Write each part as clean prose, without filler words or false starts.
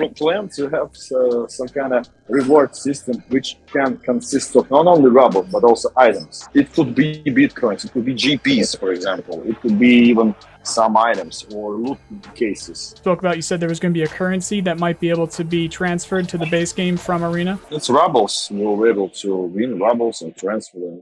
plan to have some kind of reward system which can consist of not only rubble but also items. It could be bitcoins, it could be GPs, for example. It could be even some items or loot cases. Spoke about, you said there was going to be a currency that might be able to be transferred to the base game from Arena. It's rubbles. You'll be able to win rubbles and transfer them.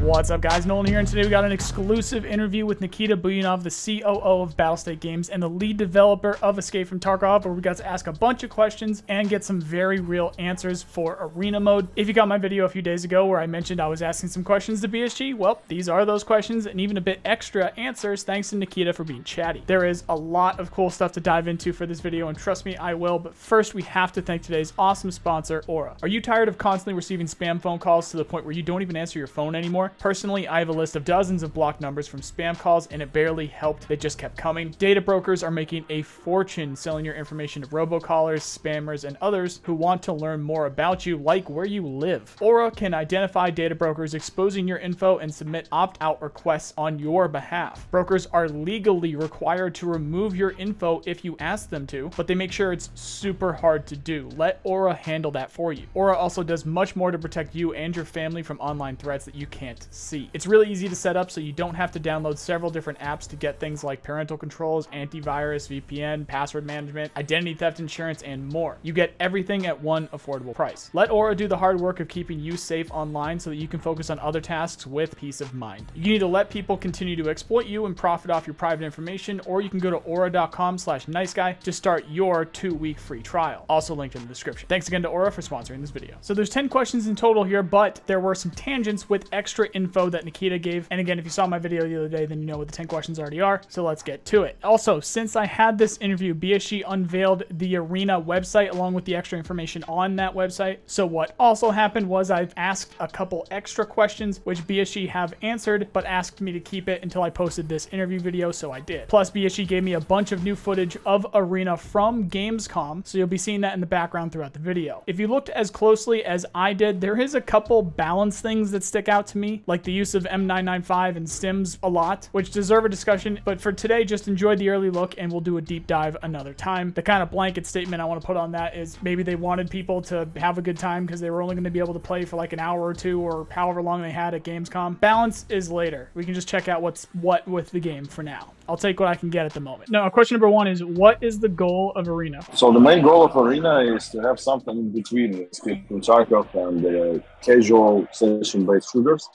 What's up, guys? Nolan here, and today we got an exclusive interview with Nikita Buyanov, the COO of Battlestate Games and the lead developer of Escape from Tarkov, where we got to ask a bunch of questions and get some very real answers for Arena mode. If you got my video a few days ago where I mentioned I was asking some questions to BSG, well, these are those questions and even a bit extra answers thanks to Nikita for being chatty. There is a lot of cool stuff to dive into for this video, and trust me, I will, but first we have to thank today's awesome sponsor, Aura. Are you tired of constantly receiving spam phone calls to the point where you don't even answer your phone anymore? Personally, I have a list of dozens of blocked numbers from spam calls, and it barely helped. They just kept coming. Data brokers are making a fortune selling your information to robocallers, spammers, and others who want to learn more about you, like where you live. Aura can identify data brokers exposing your info and submit opt-out requests on your behalf. Brokers are legally required to remove your info if you ask them to, but they make sure it's super hard to do. Let Aura handle that for you. Aura also does much more to protect you and your family from online threats that you can't see. It's really easy to set up, so you don't have to download several different apps to get things like parental controls, antivirus, VPN, password management, identity theft insurance, and more. You get everything at one affordable price. Let Aura do the hard work of keeping you safe online so that you can focus on other tasks with peace of mind. You can either let people continue to exploit you and profit off your private information, or you can go to aura.com/NoiceGuy to start your 2-week free trial. Also linked in the description. Thanks again to Aura for sponsoring this video. So there's 10 questions in total here, but there were some tangents with extra info that Nikita gave. And again, if you saw my video the other day, then you know what the 10 questions already are. So let's get to it. Also, since I had this interview, BSG unveiled the Arena website along with the extra information on that website. So what also happened was I've asked a couple extra questions, which BSG have answered, but asked me to keep it until I posted this interview video, so I did. Plus, BSG gave me a bunch of new footage of Arena from Gamescom, so you'll be seeing that in the background throughout the video. If you looked as closely as I did, there is a couple balance things that stick out to me, like the use of M995 and stims a lot, which deserve a discussion, but for today, just enjoy the early look and we'll do a deep dive another time. The kind of blanket statement I want to put on that is maybe they wanted people to have a good time because they were only going to be able to play for like an hour or two or however long they had at Gamescom. Balance is later. We can just check out what's what with the game for now. I'll take what I can get at the moment. Now, question number one is, what is the goal of Arena? So the main goal of Arena is to have something in between Tarkov and casual session-based shooters.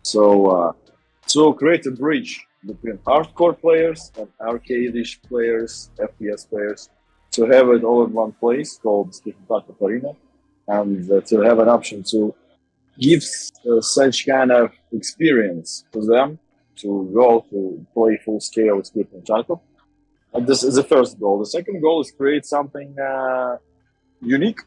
So to create a bridge between hardcore players and arcade-ish players, FPS players, to have it all in one place called Tarkov Arena, and to have an option to give such kind of experience to them to go to play full-scale Escape from Tarkov. And this is the first goal. The second goal is create something unique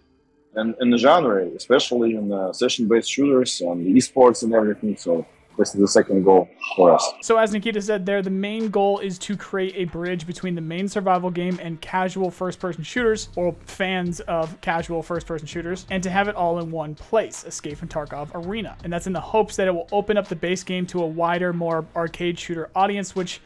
in the genre, especially in session-based shooters and esports and everything. So this is the second goal for us. So as Nikita said there, the main goal is to create a bridge between the main survival game and casual first-person shooters, or fans of casual first-person shooters, and to have it all in one place, Escape from Tarkov Arena. And that's in the hopes that it will open up the base game to a wider, more arcade shooter audience, which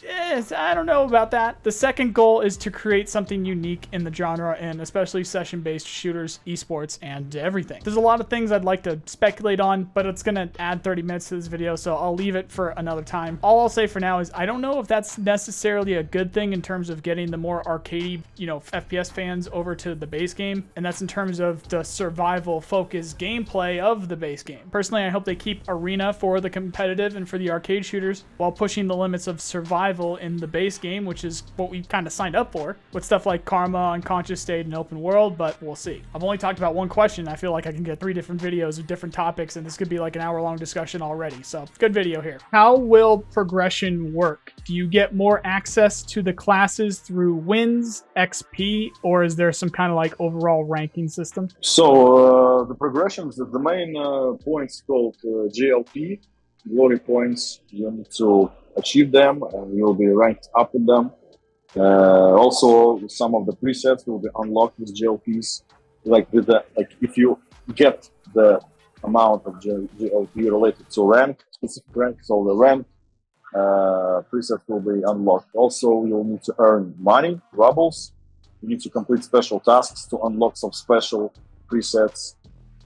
I don't know about that. The second goal is to create something unique in the genre, and especially session-based shooters, esports, and everything. There's a lot of things I'd like to speculate on, but it's going to add 30 minutes to this video, so I'll leave it for another time. All I'll say for now is I don't know if that's necessarily a good thing in terms of getting the more arcade, FPS fans over to the base game, and that's in terms of the survival-focused gameplay of the base game. Personally, I hope they keep Arena for the competitive and for the arcade shooters while pushing the limits of survival in the base game, which is what we kind of signed up for, with stuff like Karma, Unconscious State, and Open World, but we'll see. I've only talked about one question. I feel like I can get 3 different videos of different topics, and this could be like an hour-long discussion already, so good video here. How will progression work? Do you get more access to the classes through wins, XP, or is there some kind of like overall ranking system? So the progressions, the main points called GLP, glory points. You need to achieve them and you'll be ranked up in them. Also, some of the presets will be unlocked with GLPs. If you get the amount of GLP related to rank, specific rank. So the rank preset will be unlocked. Also, you'll need to earn money, rubles. You need to complete special tasks to unlock some special presets,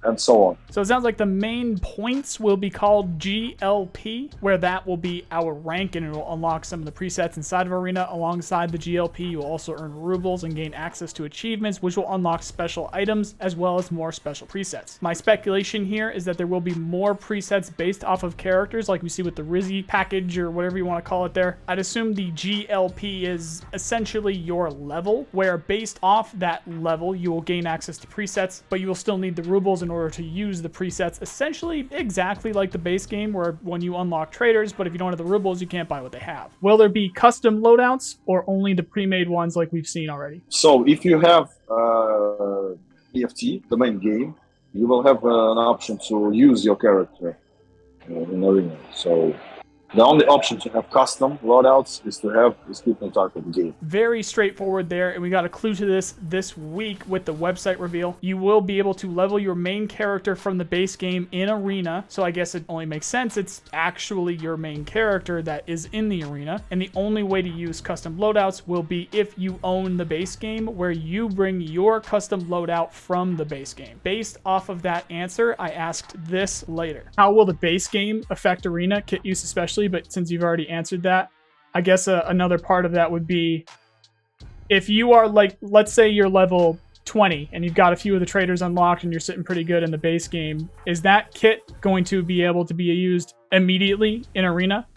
and so on. So it sounds like the main points will be called GLP, where that will be our rank, and it will unlock some of the presets inside of Arena. Alongside the GLP, you'll also earn rubles and gain access to achievements, which will unlock special items as well as more special presets. My speculation here is that there will be more presets based off of characters, like we see with the Rizzy package or whatever you want to call it there. I'd assume the GLP is essentially your level, where based off that level, you will gain access to presets, but you will still need the rubles in order to use the presets, essentially exactly like the base game, where when you unlock traders, but if you don't have the rubles, you can't buy what they have. Will there be custom loadouts or only the pre-made ones like we've seen already? So if you have EFT, the main game, you will have an option to use your character in Arena. So the only option to have custom loadouts is to have the Skip Tarkov game. Very straightforward there, and we got a clue to this week with the website reveal. You will be able to level your main character from the base game in Arena, so I guess it only makes sense it's actually your main character that is in the Arena, and the only way to use custom loadouts will be if you own the base game, where you bring your custom loadout from the base game. Based off of that answer, I asked this later. How will the base game affect Arena, kit use especially? But since you've already answered that, I guess another part of that would be if you are like, let's say you're level 20 and you've got a few of the traders unlocked and you're sitting pretty good in the base game, is that kit going to be able to be used immediately in Arena?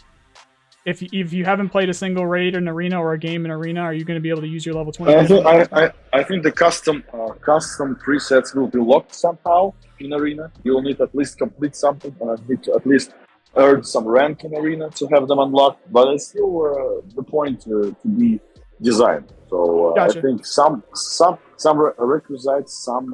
If you haven't played a single raid in Arena or a game in Arena, are you going to be able to use your level 20? I think the custom presets will be locked somehow in Arena. You'll need at least complete something, need to at least earn some rank in Arena to have them unlocked, but it's still the point to be designed. So Gotcha. I think some requisites, some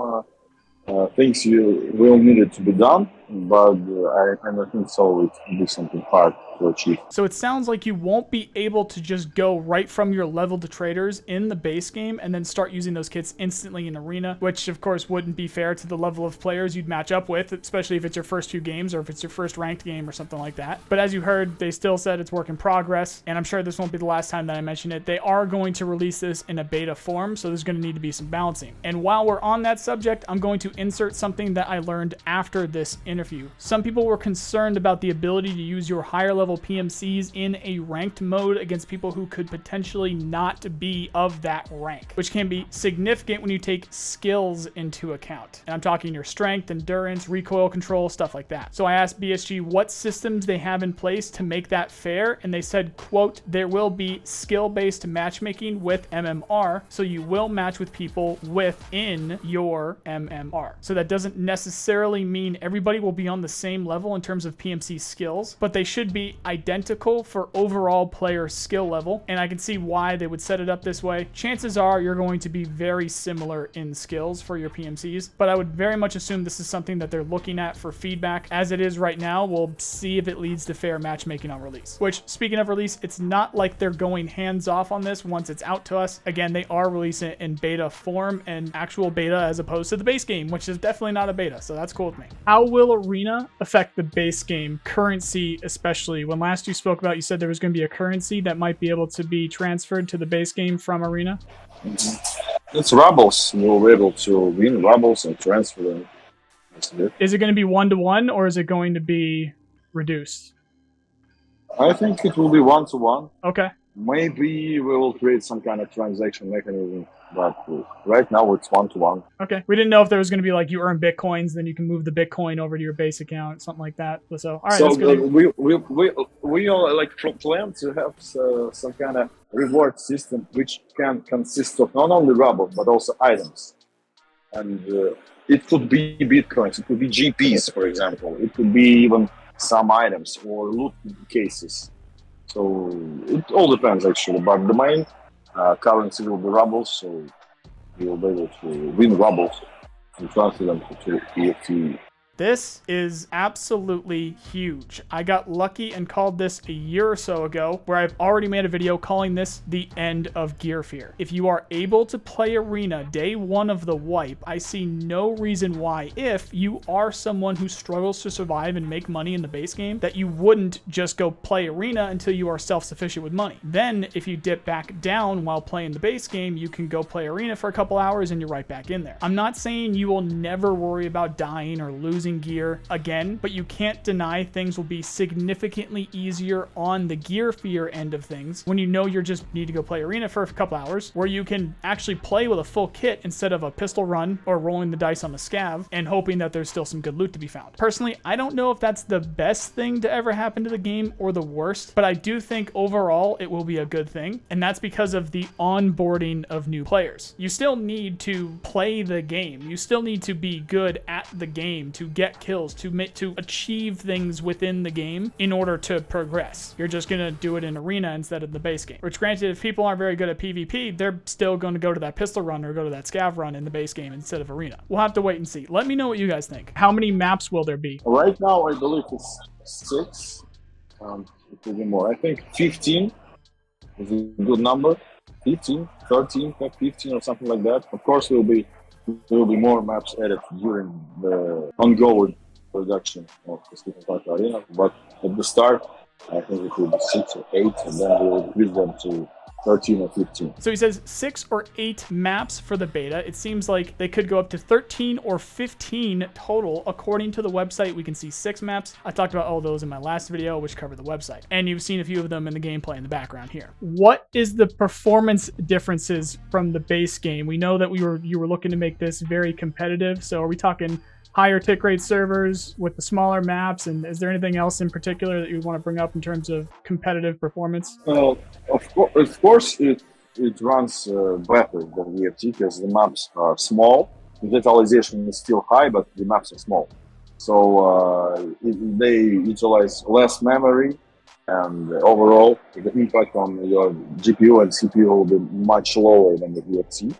things you will need it to be done, but I don't think so. It will be something hard to achieve. So it sounds like you won't be able to just go right from your level to traders in the base game and then start using those kits instantly in Arena, which of course wouldn't be fair to the level of players you'd match up with, especially if it's your first few games or if it's your first ranked game or something like that. But as you heard, they still said it's work in progress, and I'm sure this won't be the last time that I mention it. They are going to release this in a beta form, so there's going to need to be some balancing. And while we're on that subject, I'm going to insert something that I learned after this interview. Some people were concerned about the ability to use your higher level PMCs in a ranked mode against people who could potentially not be of that rank, which can be significant when you take skills into account. And I'm talking your strength, endurance, recoil control, stuff like that. So I asked BSG what systems they have in place to make that fair, and they said, quote, there will be skill-based matchmaking with MMR, so you will match with people within your MMR. So that doesn't necessarily mean everybody will be on the same level in terms of PMC skills, but they should be identical for overall player skill level, and I can see why they would set it up this way. Chances are you're going to be very similar in skills for your PMCs, but I would very much assume this is something that they're looking at for feedback. As it is right now, we'll see if it leads to fair matchmaking on release. Which, speaking of release, it's not like they're going hands off on this once it's out to us. Again, they are releasing it in beta form and actual beta as opposed to the base game, which is definitely not a beta, so that's cool with me. How will Arena affect the base game currency, especially? When last you spoke about, you said there was going to be a currency that might be able to be transferred to the base game from Arena. It's rubles. You'll be able to win rubles and transfer them. Is it going to be 1-to-1 or is it going to be reduced? I think it will be 1-to-1. Okay. Maybe we will create some kind of transaction mechanism, but right now it's 1-to-1. Okay. We didn't know if there was going to be like you earn bitcoins, then you can move the bitcoin over to your base account, something like that. So, all right. So that's good. we all like plan to have some kind of reward system which can consist of not only rubble but also items, and it could be bitcoins, it could be GPs, for example, it could be even some items or loot cases. So it all depends actually, but the main currency will be rubles, so you will be able to win rubles and transfer them to EFT. This is absolutely huge. I got lucky and called this a year or so ago, where I've already made a video calling this the end of Gear Fear. If you are able to play Arena day one of the wipe, I see no reason why, if you are someone who struggles to survive and make money in the base game, that you wouldn't just go play Arena until you are self-sufficient with money. Then, if you dip back down while playing the base game, you can go play Arena for a couple hours and you're right back in there. I'm not saying you will never worry about dying or losing gear again, but you can't deny things will be significantly easier on the Gear Fear end of things when you know you just need to go play Arena for a couple hours, where you can actually play with a full kit instead of a pistol run or rolling the dice on the scav and hoping that there's still some good loot to be found. Personally, I don't know if that's the best thing to ever happen to the game or the worst, but I do think overall it will be a good thing, and that's because of the onboarding of new players. You still need to play the game. You still need to be good at the game to get kills, to achieve things within the game in order to progress. You're just going to do it in Arena instead of the base game. Which, granted, if people aren't very good at PvP, they're still going to go to that pistol run or go to that scav run in the base game instead of Arena. We'll have to wait and see. Let me know what you guys think. How many maps will there be? Right now, I believe it's 6. It will be more. I think 15 is a good number. 15, 13, 15 or something like that. Of course, there will be more maps added during the ongoing production of the Sleeping Park Arena, but at the start, I think it will be 6 or 8, and then we will increase them to 13 or 15. So he says 6 or 8 maps for the beta. It seems like they could go up to 13 or 15 total. According to the website, we can see 6 maps. I talked about all those in my last video, which covered the website. And you've seen a few of them in the gameplay in the background here. What is the performance differences from the base game? We know that you were looking to make this very competitive. So are we talking higher tick rate servers with the smaller maps, and is there anything else in particular that you want to bring up in terms of competitive performance? Of course, it runs better than EFT because the maps are small. The detalization is still high, but the maps are small. So they utilize less memory, and overall, the impact on your GPU and CPU will be much lower than the EFT.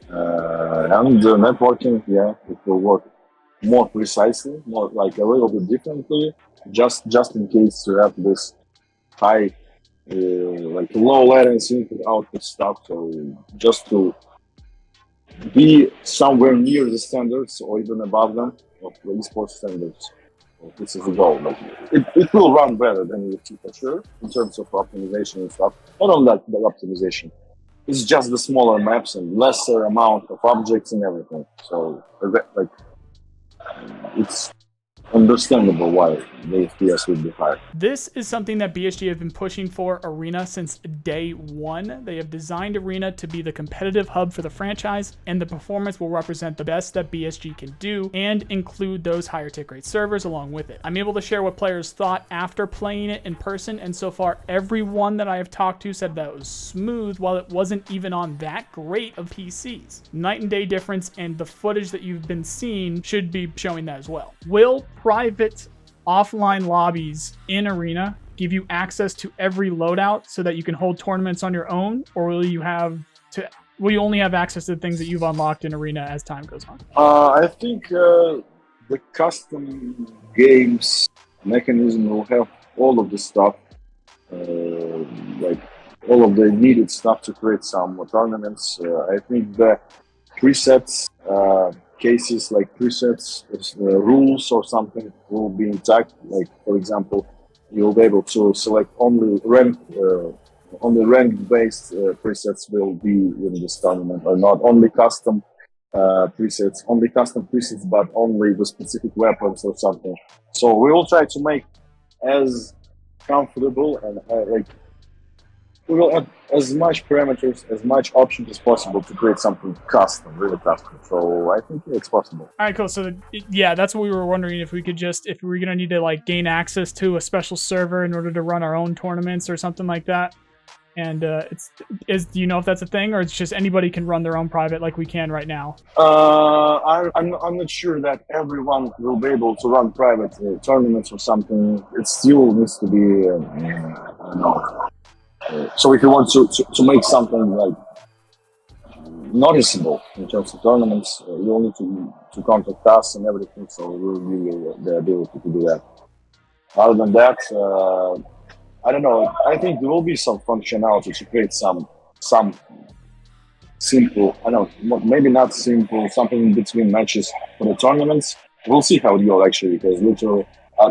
And the networking, yeah, it will work more precisely, more like a little bit differently, just in case you have this high, like low latency input output stuff. So just to be somewhere near the standards or even above them of the esports standards. So this is the goal. Like it will run better than EFT for sure in terms of optimization and stuff. Not only that, the optimization. It's just the smaller maps and lesser amount of objects and everything. So like, it's understandable why the FPS would be higher. This is something that BSG have been pushing for Arena since day one. They have designed Arena to be the competitive hub for the franchise, and the performance will represent the best that BSG can do and include those higher tick rate servers along with it. I'm able to share what players thought after playing it in person, and so far everyone that I have talked to said that it was smooth while it wasn't even on that great of PCs. Night and day difference, and the footage that you've been seeing should be showing that as well. Will private offline lobbies in Arena give you access to every loadout so that you can hold tournaments on your own, or will you only have access to the things that you've unlocked in Arena as time goes on? I think the custom games mechanism will have all of the stuff, like all of the needed stuff to create some tournaments. I think the presets, cases like presets, rules or something will be intact. Like, for example, you'll be able to select only rank-based presets will be in this tournament, or not only custom presets, but only the specific weapons or something. So we will try to make as comfortable and we will add as much parameters, as much options as possible to create something custom, really custom. So I think it's possible. All right, cool. So yeah, that's what we were wondering, if we were going to need to like gain access to a special server in order to run our own tournaments or something like that. And do you know if that's a thing, or it's just anybody can run their own private like we can right now? I'm not sure that everyone will be able to run private tournaments or something. It still needs to be, so if you want to make something like noticeable in terms of tournaments. You'll need to contact us and everything, so we'll give you the ability to do that. Other than that, I don't know. I think there will be some functionality to create some simple, I don't know, maybe not simple, something in between matches for the tournaments. We'll see how it goes actually, because literally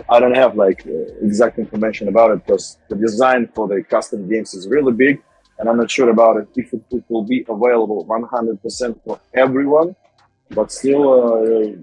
I don't have like exact information about it, because the design for the custom games is really big, and I'm not sure about it if it will be available 100% for everyone, but still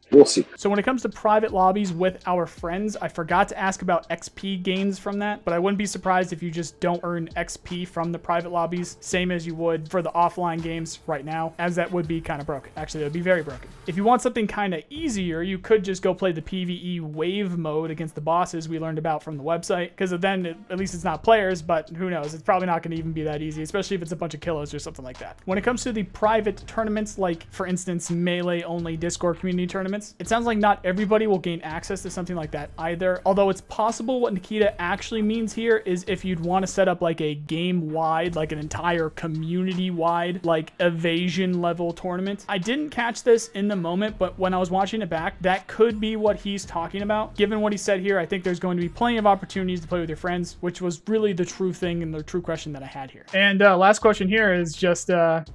we'll see. So when it comes to private lobbies with our friends, I forgot to ask about XP gains from that, but I wouldn't be surprised if you just don't earn XP from the private lobbies, same as you would for the offline games right now, as that would be kind of broken. Actually, it would be very broken. If you want something kind of easier, you could just go play the PvE wave mode against the bosses we learned about from the website, because then at least it's not players, but who knows, it's probably not going to even be that easy, especially if it's a bunch of killos or something like that. When it comes to the private tournaments, like for instance, melee only Discord community tournaments, it sounds like not everybody will gain access to something like that either. Although it's possible what Nikita actually means here is if you'd want to set up like a game-wide, like an entire community-wide, like evasion level tournament. I didn't catch this in the moment, but when I was watching it back, that could be what he's talking about. Given what he said here, I think there's going to be plenty of opportunities to play with your friends, which was really the true thing and the true question that I had here. And last question here is just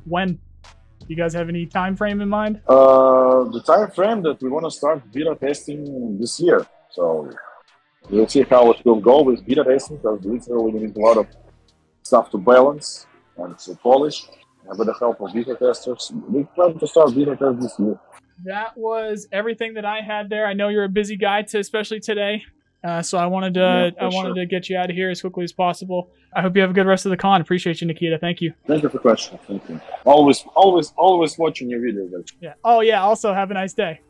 when? You guys have any time frame in mind? The time frame that we want to start beta testing this year. So we'll see how it will go with beta testing, because literally we need a lot of stuff to balance and to polish. And with the help of beta testers, we plan to start beta test this year. That was everything that I had there. I know you're a busy guy, especially today. So I wanted to get you out of here as quickly as possible. I hope you have a good rest of the con. Appreciate you, Nikita. Thank you. Thank you for the question. Thank you. Always watching your videos. Yeah. Oh yeah. Also, have a nice day.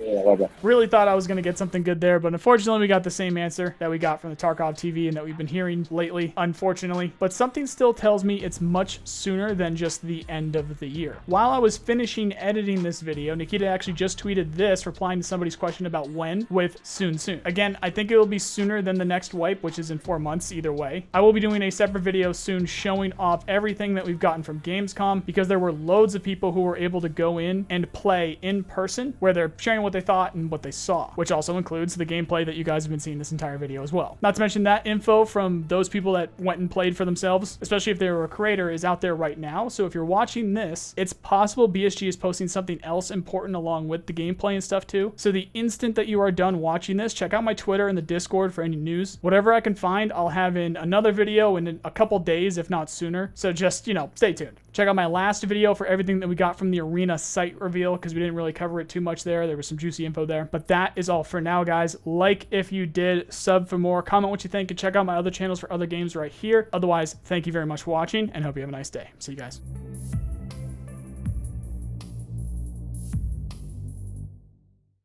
Yeah, bye-bye. Really thought I was going to get something good there, but unfortunately we got the same answer that we got from the Tarkov TV and that we've been hearing lately, unfortunately. But something still tells me it's much sooner than just the end of the year. While I was finishing editing this video, Nikita actually just tweeted this, replying to somebody's question about when, with soon. Again, I think it will be sooner than the next wipe, which is in 4 months either way. I will be doing a separate video soon showing off everything that we've gotten from Gamescom, because there were loads of people who were able to go in and play in person, where they're sharing what they thought and what they saw, which also includes the gameplay that you guys have been seeing this entire video as well. Not to mention that info from those people that went and played for themselves, especially if they were a creator, is out there right now. So if you're watching this, it's possible BSG is posting something else important along with the gameplay and stuff too. So the instant that you are done watching this, check out my Twitter and the Discord for any news. Whatever I can find, I'll have in another video in a couple days, if not sooner. So just, stay tuned. Check out my last video for everything that we got from the arena site reveal, because we didn't really cover it too much there. There was some juicy info there. But that is all for now, guys. Like if you did, sub for more, comment what you think, and check out my other channels for other games right here. Otherwise, thank you very much for watching, and hope you have a nice day. See you guys.